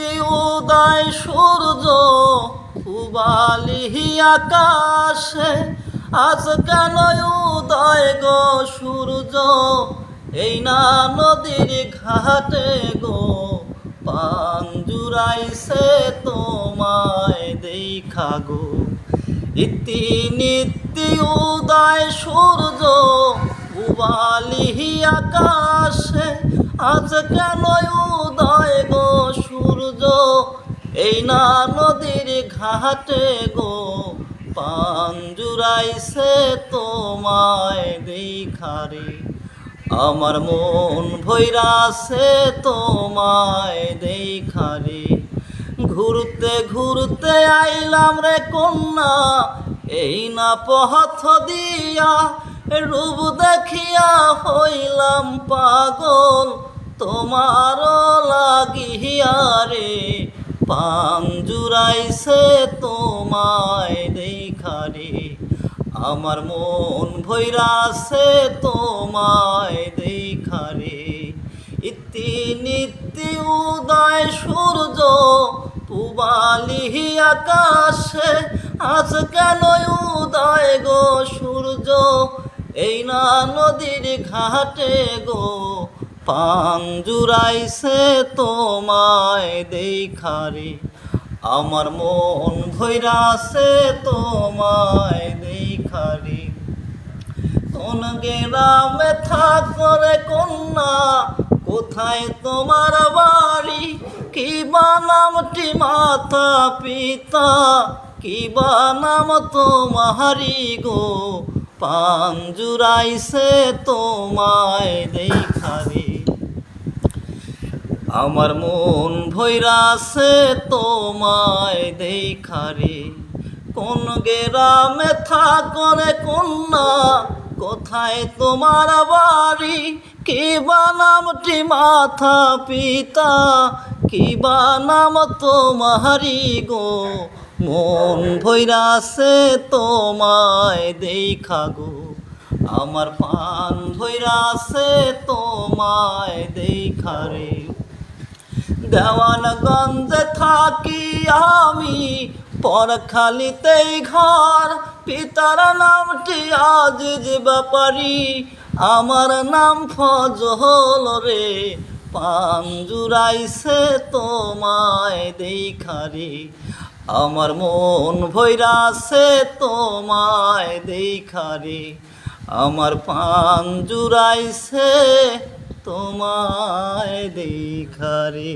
নিত্যি উদয় সূর্য পূবালি আকাশে, আজ কেন উদয় গো সূর্য এই না নদীর ঘাটে গো, পান জুড়াইছে তোমায় দেখা গো। ইতি নিত্যি উদয় সূর্য পূবালি আকাশে, আজ কেন উদয় গো সূর্য এই না নদীর ঘাটে গো, পান জুড়াইছে তোমায় দেখারে। আমার মন ভৈরাছে তোমায় দেখারে। ঘুরতে ঘুরতে আইলাম রে কন্যা এই না পথ দিয়া, রূপ দেখিয়া হইলাম পাগল তোমার লাগিয়া রে, পান জুড়াইছে তোমায় দেখারে। আমার মন ভৈরাছে তোমায় দেখারে। ইতি নিত্যি উদয় সূর্য পূবালি আকাশে, আজ কেন উদয় গো সূর্য এই না নদীর ঘাটে গো, পান জুড়াইছে তোমায় দেখারে। আমার মন ভৈরাছে তোমায় দেখারে। কোন গ্রামে থাকো রে কন্যা, কোথায় তোমার বাড়ি, কি বা নামটি মাতা পিতা, কি বা নাম তোমারি গো, পান জুড়াইছে তোমায় দেখারে। আমার মন ভৈরাছে তোমায় দেখারে। কোন গ্রামে থাকো রে কন্যা, কোথায় তোমার বাড়ি, কি বা নামটি মাতা পিতা, কি বা নাম তোমারি গো, মন ভৈরাছে তোমায় দেখা গো। আমার পান ভৈরাছে তোমায় দেখারে। দেওয়ানগঞ্জে থাকি আমি পরখালিতেই ঘর, পিতার নামটি আজিজ ব্যাপারী, আমার নাম ফজল রে, পান জুড়াইছে তোমায় দেখারে। আমার মন ভৈরাছে তোমায় দেখারে। আমার পান জুড়াইছে তোমায় দেখারে।